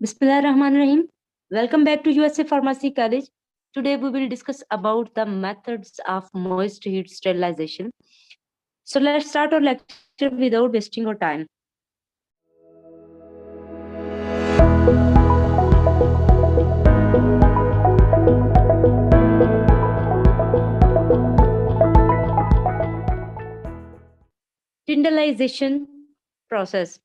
Bismillahirrahmanirrahim. Welcome back to USA Pharmacy College. Today we will discuss about the methods of moist heat sterilization. So let's start our lecture without wasting our time. Tyndallization process.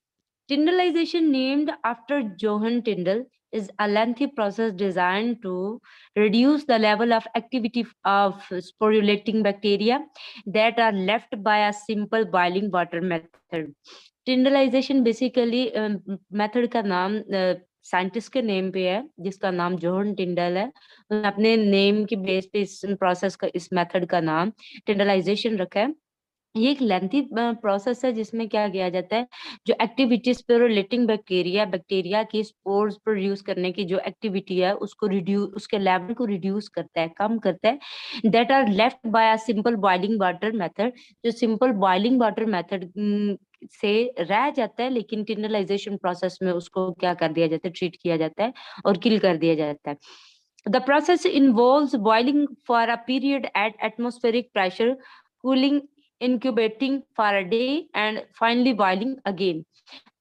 Tyndallization, named after Johann Tyndall, is a lengthy process designed to reduce the level of activity of sporulating bacteria that are left by a simple boiling water method. Tyndallization basically method का नाम scientist के name पे है, जिसका नाम Johan टिंडल है। उन्होंने अपने नेम की बेस पे इस प्रोसेस का, इस मेथड का नाम टिंडलाइजेशन रखा है। ये एक लेंथी प्रोसेस है जिसमें क्या किया जाता है, जो एक्टिविटी स्पोरुलेटिंग बैक्टीरिया बैक्टीरिया की स्पोर्स प्रोड्यूस करने की जो एक्टिविटी है उसको रिड्यूस, उसके लेवल को रिड्यूस करता है, कम करता है। That are left by a simple boiling water method, जो सिंपल बॉइलिंग वाटर मेथड से रह जाता है, लेकिन टिंडलाइजेशन प्रोसेस में उसको क्या कर दिया जाता है, ट्रीट किया जाता है और किल कर दिया जाता है। The process involves boiling for a period at atmospheric pressure, cooling, incubating for a day and finally boiling again.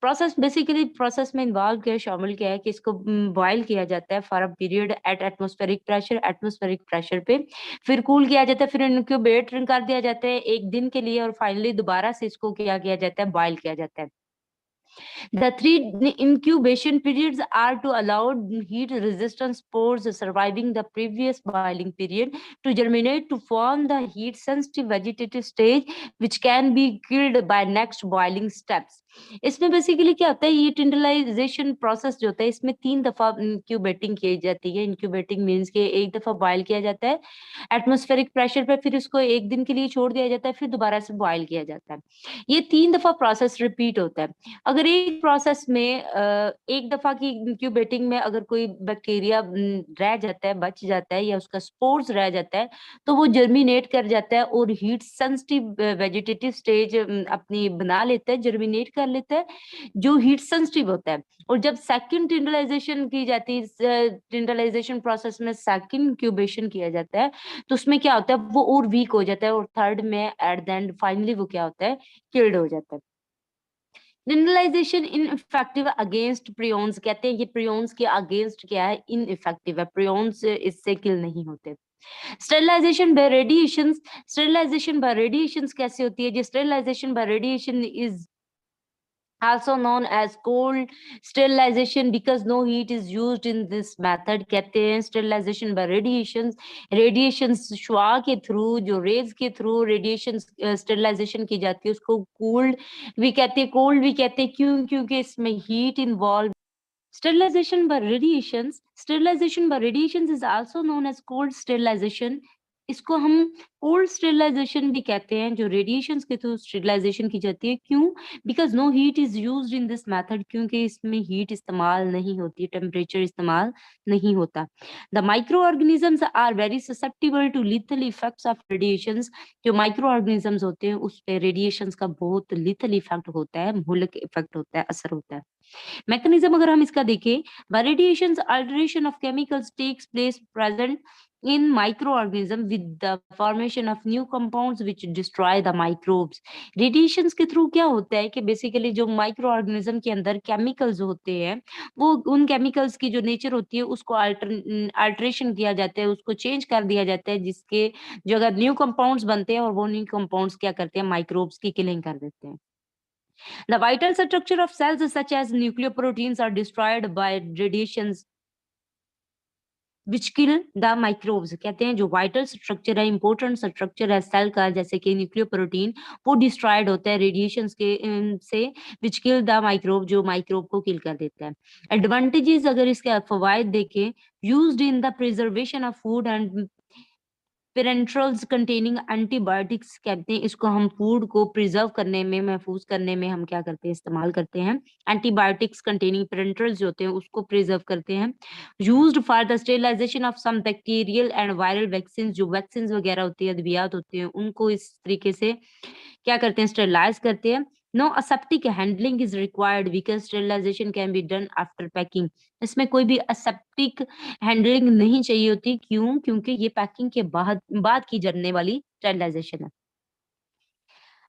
Process basically process में इन्वॉल्व क्या शामिल क्या है कि इसको बॉयल किया जाता है for a period at atmospheric pressure पे, फिर कूल किया जाता है, फिर इनक्यूबेट कर दिया जाता है एक दिन के लिए और फाइनली दोबारा से इसको क्या किया जाता है, बॉयल किया जाता है। The three incubation periods are to allow heat-resistant spores surviving the previous boiling period to germinate to form the heat-sensitive vegetative stage, which can be killed by next boiling steps. इसमें basically क्या होता है, ये टिंडलाइजेशन process जो होता है इसमें 3 दफा इंक्यूबेटिंग की जाती है। इंक्यूबेटिंग मीन्स के एक दफा बॉयल किया जाता है एटमॉस्फेरिक प्रेशर पे, फिर इसको एक दिन के लिए छोड़ दिया जाता है, फिर दोबारा से बॉयल किया जाता है। ये 3 दफा प्रोसेस रिपीट होता है। अगर एक प्रोसेस में एक दफा की इंक्यूबेटिंग में अगर कोई बैक्टीरिया रह जाता है, बच जाता है या उसका स्पोर्स रह जाता है, तो वो जर्मिनेट कर जाता है और हीट सेंसिटिव वेजिटेटिव स्टेज अपनी बना लेता है, जर्मिनेट कर लेता है, जो हीट सेंसिटिव होता है। और जब सेकंड टिंडलाइजेशन की जाती है, टिंडलाइजेशन प्रोसेस में सेकंड इंक्यूबेशन किया जाता है, तो उसमें क्या होता है, वो और वीक हो जाता है और थर्ड में एट द एंड फाइनली वो क्या होता है, किल्ड हो जाता है। मिनरलाइजेशन इनइफेक्टिव अगेंस्ट प्रियॉन्स, कहते हैं ये प्रियॉन्स के अगेंस्ट क्या है, इनइफेक्टिव है, प्रियॉन्स इससे किल नहीं होते। Sterilisation by radiation, sterilisation by radiation कैसे होती है, जो sterilisation by radiation is also known as cold sterilization because no heat is used in this method। कहते हैं sterilization by radiations शुआ के थ्रू, जो रेज के थ्रू रेडिएशन स्टेरिलाइजेशन की जाती है उसको cooled भी कहते हैं, cold भी कहते हैं, क्योंकि इसमें heat involved। Sterilization by radiations is also known as cold sterilization। इसको हम कोल्ड स्टेरिलाइजेशन भी कहते हैं, जो रेडिएशंस के थ्रू स्टेरिलाइजेशन की जाती है। क्यों? Because no heat is used in this method, क्योंकि इसमें हीट इस्तेमाल नहीं होती, टेम्परेचर इस्तेमाल नहीं होता। The microorganisms are very susceptible to lethal effects of radiations. जो माइक्रो ऑर्गेनिजम्स होते हैं उस पे रेडिएशंस का बहुत लिथल इफेक्ट होता है, मुहलक इफेक्ट होता है, असर होता है। मैकेनिज्म अगर हम इसका देखें, radiation alteration of chemicals takes place present in microorganism with the formation of new compounds which destroy the microbes। Radiations के थ्रू क्या होता है कि बेसिकली जो माइक्रो ऑर्गेनिज्म के अंदर केमिकल्स होते हैं, वो उन केमिकल्स की जो नेचर होती है उसको अल्टरेशन किया जाता है, उसको चेंज कर दिया जाता है, जिसके जो अगर न्यू कंपाउंड्स बनते हैं और वो न्यू कंपाउंड्स क्या करते हैं, माइक्रोब्स की किलिंग कर देते हैं। The vital structure of cells such as nucleoproteins are destroyed by radiations which kill the microbes। कहते हैं जो वाइटल स्ट्रक्चर है, इंपॉर्टेंट स्ट्रक्चर है सेल का, जैसे कि न्यूक्लियोप्रोटीन, वो डिस्ट्रॉयड होता है रेडिएशंस के से, विच किल द माइक्रोब, जो माइक्रोब को किल कर देता है। एडवांटेजेस अगर इसके फवायद देखें, used in the preservation of food and parenterals containing antibiotics, कहते हैं इसको हम फूड को प्रिजर्व करने में, महफूज करने में हम क्या करते हैं, इस्तेमाल करते हैं। एंटीबायोटिक्स कंटेनिंग पेरेंट्रल्स जो होते हैं उसको प्रिजर्व करते हैं। Used for the sterilisation of some bacterial and viral vaccine, जो वैक्सीन वगैरह होती है, अद्वियात होती हैं, उनको इस तरीके से क्या करते हैं, स्टेरिलाइज करते हैं। No aseptic handling is required because sterilization can be done after packing. इसमें कोई भी aseptic handling नहीं चाहिए होती, क्यों? क्योंकि ये पैकिंग के बाद की जाने वाली स्टेरिलाइजेशन है।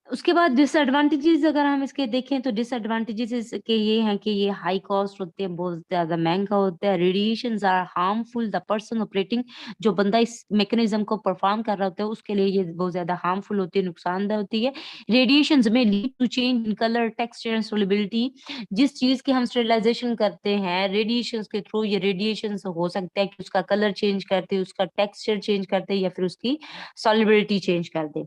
उसके बाद डिसएडवांटेजेस अगर हम इसके देखें तो डिसएडवांटेजेस इसके ये हैं कि ये हाई कॉस्ट होते हैं, बहुत ज़्यादा महँगा होता है, radiations are harmful the person operating, जो बंदा इस मैकेनिज़्म को परफॉर्म कर रहा होता है उसके लिए ये बहुत ज़्यादा हार्मफुल होती है, नुकसानदेह होती है। Radiations may lead to change in colour, texture and solubility, जिस चीज़ की हम स्टेरिलाइजेशन करते हैं, रेडिएशंस के थ्रू ये रेडिएशंस हो सकता है कि उसका कलर चेंज कर दे, उसका टेक्सचर चेंज कर दे या फिर उसकी सॉलिबिलिटी चेंज कर दे।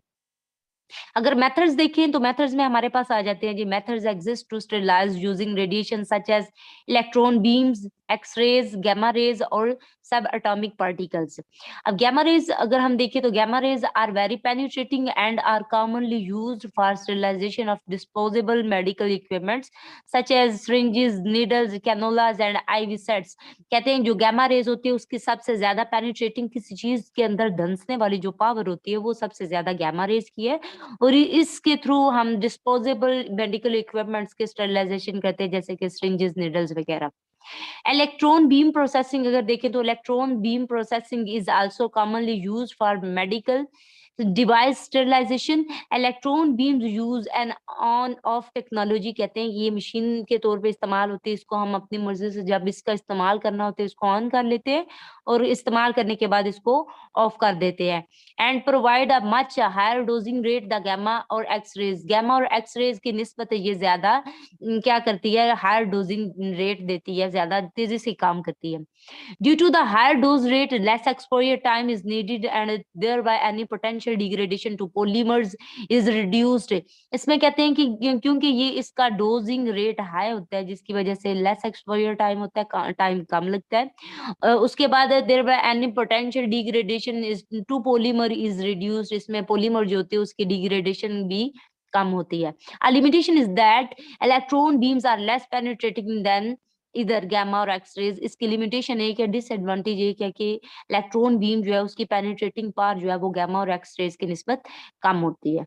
अगर मेथड्स देखें तो मेथड्स में हमारे पास आ जाते हैं जी, methods exist to sterilize using radiation such as electron beams, X rays, gamma rays और सब एटॉमिक पार्टिकल्स। अब गामा रेज अगर हम देखें तो gamma rays are very penetrating and are commonly used for sterilization of disposable medical equipments such as syringes, needles, cannulas and IV sets. कहते हैं जो gamma rays होती है उसकी सबसे ज्यादा पेनिट्रेटिंग, किसी चीज के अंदर धंसने वाली जो पावर होती है वो सबसे ज्यादा गामा रेज की है, और इसके थ्रू हम डिस्पोजेबल मेडिकल इक्विपमेंट्स के स्टेरिलाइजेशन करते हैं जैसे कि syringes, नीडल्स वगैरह। इलेक्ट्रॉन बीम प्रोसेसिंग अगर देखें तो electron beam processing is also commonly used for medical device sterilisation. Electron beams use an on off technology, कहते हैं ये मशीन के तौर पे इस्तेमाल होती है, इसको हम अपनी मर्जी से जब इसका इस्तेमाल करना होता है इसको ऑन कर लेते हैं और इस्तेमाल करने के बाद इसको ऑफ कर देते हैं। And provide a much higher dosing rate the gamma और एक्स रेज, गामा और एक्स रेज की निस्बत ये ज्यादा क्या करती है, हायर डोजिंग रेट देती है, ज्यादा तेजी से काम करती है। Due to the higher dose rate, less exposure time is needed and thereby any potential degradation to polymers is reduced. इसमें कहते हैं कि क्योंकि ये इसका डोजिंग रेट हाई होता है जिसकी वजह से लेस एक्सपोजर टाइम होता है, टाइम कम लगता है। उसके बाद thereby any potential degradation is to polymer is reduced, इसमें पोलीमर जो होती है उसकी डिग्रेडेशन भी कम होती है। A limitation is that electron beams are less penetrating than इधर गामा और एक्स-रेज़। इसकी लिमिटेशन एक है, डिसएडवांटेज एक है कि इलेक्ट्रॉन बीम जो है उसकी पेनिट्रेटिंग पावर जो है वो गामा और एक्स-रेज़ की निस्बत कम होती है।